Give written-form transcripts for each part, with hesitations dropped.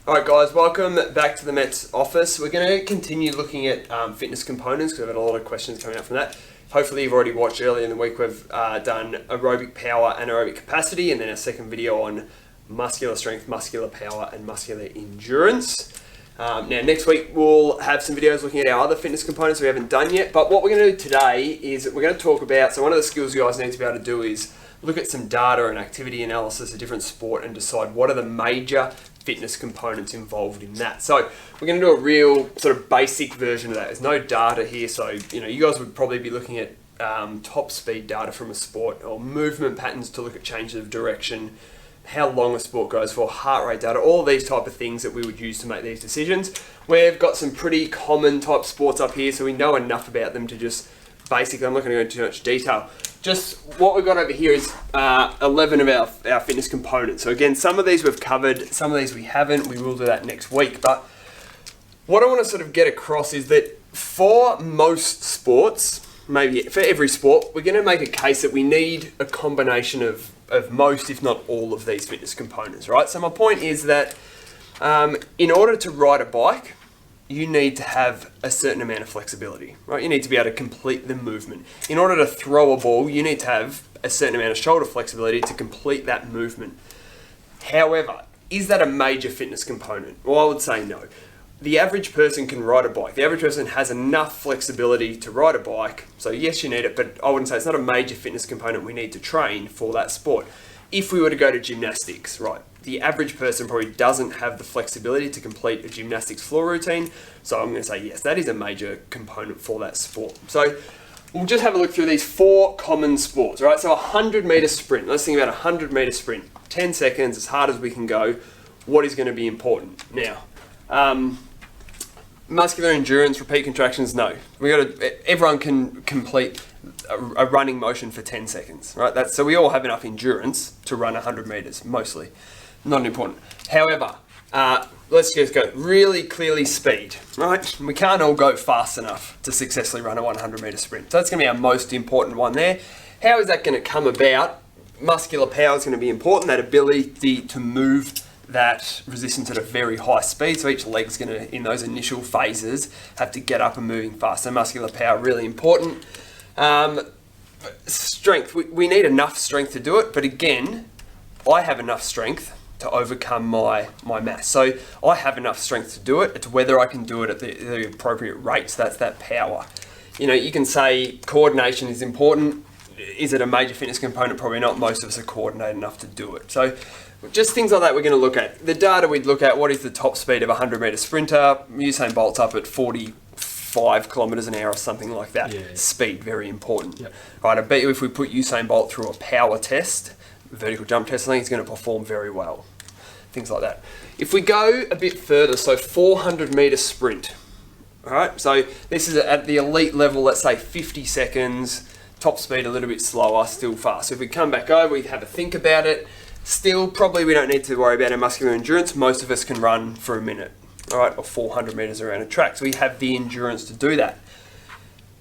Alright guys, welcome back to the Mets office. We're going to continue looking at fitness components because I've had a lot of questions coming out from that. Hopefully you've already watched earlier in the week. We've done aerobic power and aerobic capacity, and then our second video on muscular strength, muscular power and muscular endurance. Now next week we'll have some videos looking at our other fitness components we haven't done yet, but what we're going to do today is we're going to talk about, so one of the skills you guys need to be able to do is look at some data and activity analysis of different sport and decide what are the major fitness components involved in that. So we're going to do a real sort of basic version of that. There's no data here, so you guys would probably be looking at top speed data from a sport or movement patterns to look at changes of direction, how long a sport goes for, heart rate data, all these type of things that we would use to make these decisions. We've got some pretty common type sports up here, so we know enough about them to just basically, I'm not going to go into too much detail. Just what we've got over here is 11 of our fitness components. So again, some of these we've covered, some of these we haven't. We will do that next week. But what I want to sort of get across is that for most sports, maybe for every sport, we're going to make a case that we need a combination of most, if not all, of these fitness components, right? So my point is that in order to ride a bike, you need to have a certain amount of flexibility, right? You need to be able to complete the movement. In order to throw a ball, you need to have a certain amount of shoulder flexibility to complete that movement. However, is that a major fitness component? Well, I would say no. The average person can ride a bike. The average person has enough flexibility to ride a bike. So yes, you need it, but I wouldn't say it's not a major fitness component we need to train for that sport. If we were to go to gymnastics, right? The average person probably doesn't have the flexibility to complete a gymnastics floor routine. So I'm going to say, yes, that is a major component for that sport. So we'll just have a look through these 4 common sports, right? So a 100-meter sprint. Let's think about a 100-meter sprint. 10 seconds, as hard as we can go. What is going to be important? Now, muscular endurance, repeat contractions, no. Everyone can complete a running motion for 10 seconds, right? So we all have enough endurance to run 100 meters, mostly. Not important. However, let's just go really clearly speed, right? We can't all go fast enough to successfully run a 100-meter sprint. So that's going to be our most important one there. How is that going to come about? Muscular power is going to be important, that ability to move that resistance at a very high speed. So each leg's going to, in those initial phases, have to get up and moving fast. So muscular power, really important. Strength, we need enough strength to do it, but again, I have enough strength to overcome my mass. So I have enough strength to do it. It's whether I can do it at the appropriate rates. That's that power. You can say coordination is important. Is it a major fitness component? Probably not. Most of us are coordinated enough to do it. So just things like that we're going to look at. The data we'd look at, what is the top speed of a 100-meter sprinter? Usain Bolt's up at 45 kilometers an hour or something like that. Yeah. Speed, very important. Yep. Right, I bet you if we put Usain Bolt through a power test, vertical jump test, I think he's going to perform very well. Things like that. If we go a bit further, so 400-meter sprint. All right, so this is at the elite level, let's say 50 seconds, top speed a little bit slower, still fast. So if we come back over, we have a think about it. Still, probably we don't need to worry about our muscular endurance. Most of us can run for a minute, all right, or 400 meters around a track. So we have the endurance to do that.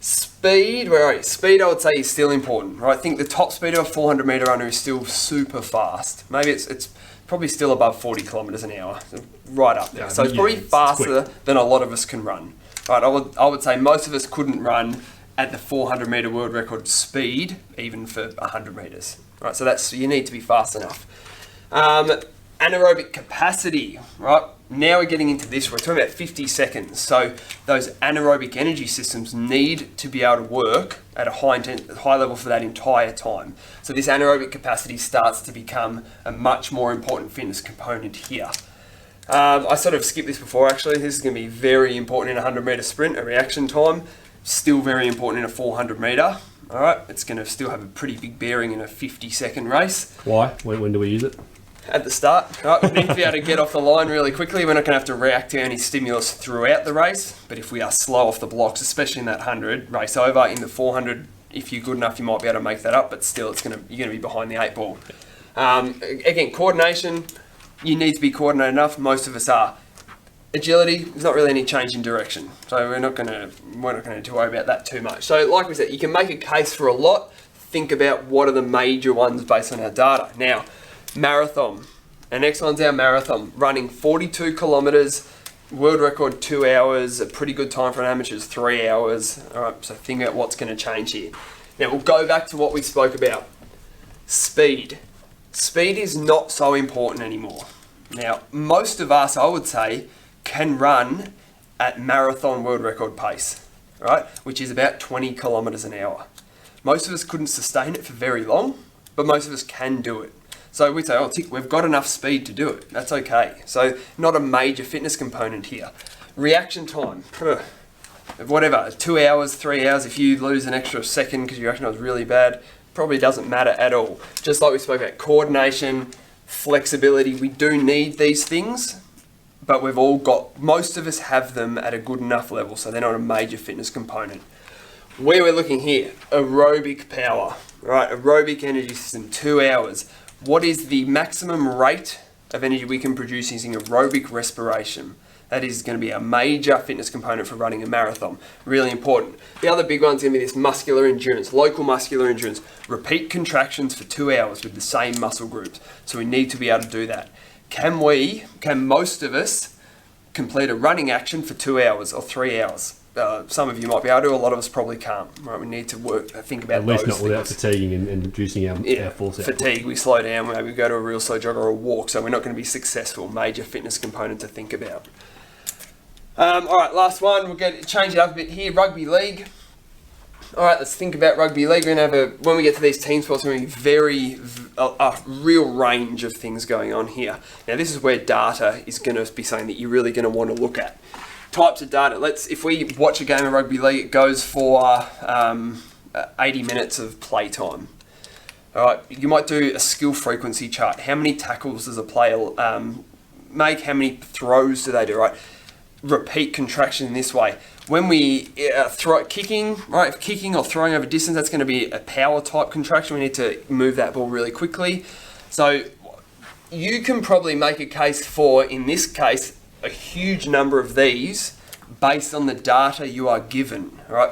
Speed, speed I would say is still important, right? I think the top speed of a 400 meter runner is still super fast. Maybe it's probably still above 40 kilometers an hour, right up there. So it's probably faster than a lot of us can run, right? I would say most of us couldn't run at the 400 meter world record speed, even for 100 meters, right? So you need to be fast enough. Anaerobic capacity, right? Now we're getting into this, we're talking about 50 seconds. So those anaerobic energy systems need to be able to work at a high level for that entire time. So this anaerobic capacity starts to become a much more important fitness component here. I sort of skipped this before actually. This is going to be very important in a 100 meter sprint, a reaction time. Still very important in a 400 meter. All right, it's going to still have a pretty big bearing in a 50-second race. Why? When do we use it? At the start, right? We need to be able to get off the line really quickly. We're not going to have to react to any stimulus throughout the race, but if we are slow off the blocks, especially in that 100 race over, in the 400, if you're good enough, you might be able to make that up, but still, you're going to be behind the 8 ball. Again, coordination, you need to be coordinated enough. Most of us are. Agility, there's not really any change in direction, so we're not going to worry about that too much. So, like we said, you can make a case for a lot. Think about what are the major ones based on our data. Now, marathon Our next one's our marathon, running 42 kilometres, world record 2 hours, a pretty good time for an amateur is 3 hours. All right, so think about what's going to change here. Now we'll go back to what we spoke about. Speed. Speed is not so important anymore. Now, most of us, I would say, can run at marathon world record pace, right? Which is about 20 kilometres an hour. Most of us couldn't sustain it for very long, but most of us can do it. So we say, oh, tick, we've got enough speed to do it. That's okay. So not a major fitness component here. Reaction time. Whatever, 2 hours, 3 hours, if you lose an extra second because your reaction was really bad, probably doesn't matter at all. Just like we spoke about coordination, flexibility, we do need these things, but we've all got, most of us have them at a good enough level, so they're not a major fitness component. Where we're looking here, aerobic power, right? Aerobic energy system, 2 hours. What is the maximum rate of energy we can produce using aerobic respiration? That is going to be a major fitness component for running a marathon. Really important. The other big one's going to be this muscular endurance, local muscular endurance. Repeat contractions for 2 hours with the same muscle groups. So we need to be able to do that. Can most of us complete a running action for 2 hours or 3 hours? Some of you might be able to, a lot of us probably can't. Right, we need to think about those things. At least not without fatiguing and reducing our force output. Fatigue, we slow down, maybe we go to a real slow jog or a walk, so we're not going to be successful. Major fitness component to think about. All right, last one. We'll change it up a bit here. Rugby League. All right, let's think about Rugby League. We're going to have when we get to these team sports, we're going to be a real range of things going on here. Now, this is where data is going to be something that you're really going to want to look at. Types of data. If we watch a game of Rugby League, it goes for 80 minutes of play time. All right, you might do a skill frequency chart. How many tackles does a player make? How many throws do they do? Right. Repeat contraction in this way. When we kicking or throwing over distance, that's going to be a power type contraction. We need to move that ball really quickly. So you can probably make a case for, in this case, a huge number of these based on the data you are given. All right,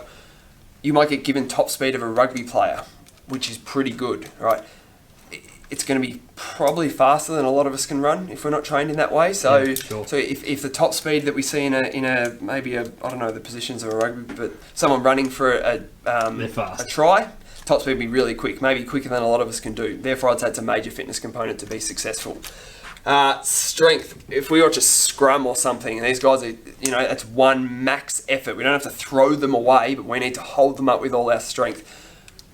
you might get given top speed of a rugby player, which is pretty good. All right. It's going to be probably faster than a lot of us can run if we're not trained in that way. So, yeah, sure. So if the top speed that we see in a maybe I don't know the positions of a rugby, but someone running for a try, top speed would be really quick, maybe quicker than a lot of us can do. Therefore, I'd say it's a major fitness component to be successful. Strength. If we watch a scrum or something, and these guys are, that's one max effort. We don't have to throw them away, but we need to hold them up with all our strength.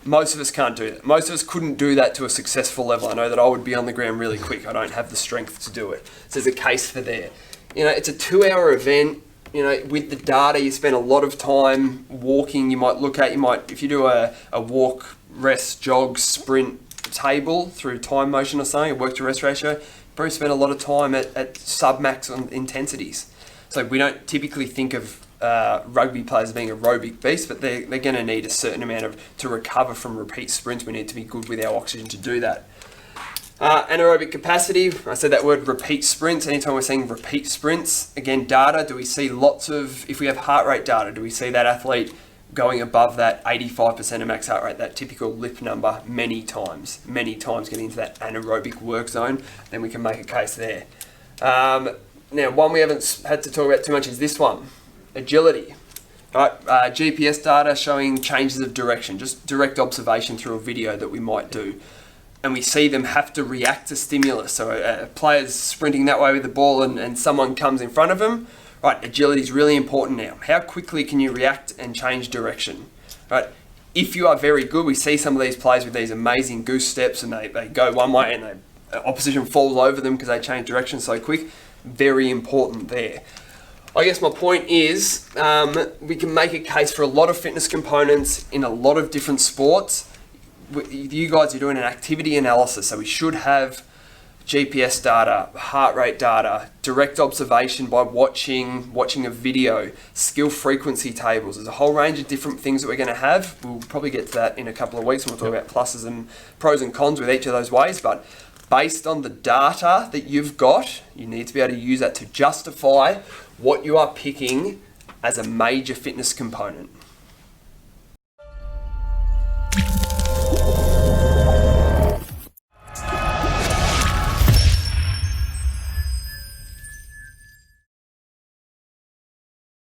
Most of us can't do that. Most of us couldn't do that to a successful level. I know that I would be on the ground really quick. I don't have the strength to do it. So there's a case for there. It's a 2-hour event. With the data, you spend a lot of time walking. If you do a walk, rest, jog, sprint table through time motion or something, a work to rest ratio, you probably spend a lot of time at sub-max intensities. So we don't typically think of rugby players being aerobic beasts, but they're going to need a certain amount to recover from repeat sprints. We need to be good with our oxygen to do that. Anaerobic capacity, I said that word, repeat sprints. Anytime we're saying repeat sprints, again, data, do we see if we have heart rate data, do we see that athlete going above that 85% of max heart rate, that typical lip number many times getting into that anaerobic work zone? Then we can make a case there. Now, one we haven't had to talk about too much is this one. Agility, right? GPS data showing changes of direction, just direct observation through a video that we might do. And we see them have to react to stimulus. So a player's sprinting that way with the ball and someone comes in front of them. Right, agility is really important now. How quickly can you react and change direction? Right, if you are very good, we see some of these players with these amazing goose steps and they go one way and opposition falls over them because they change direction so quick. Very important there. I guess my point is we can make a case for a lot of fitness components in a lot of different sports. You guys are doing an activity analysis, so we should have GPS data, heart rate data, direct observation by watching a video, skill frequency tables. There's a whole range of different things that we're going to have. We'll probably get to that in a couple of weeks and we'll talk about pluses and pros and cons with each of those ways, but based on the data that you've got, you need to be able to use that to justify what you are picking as a major fitness component.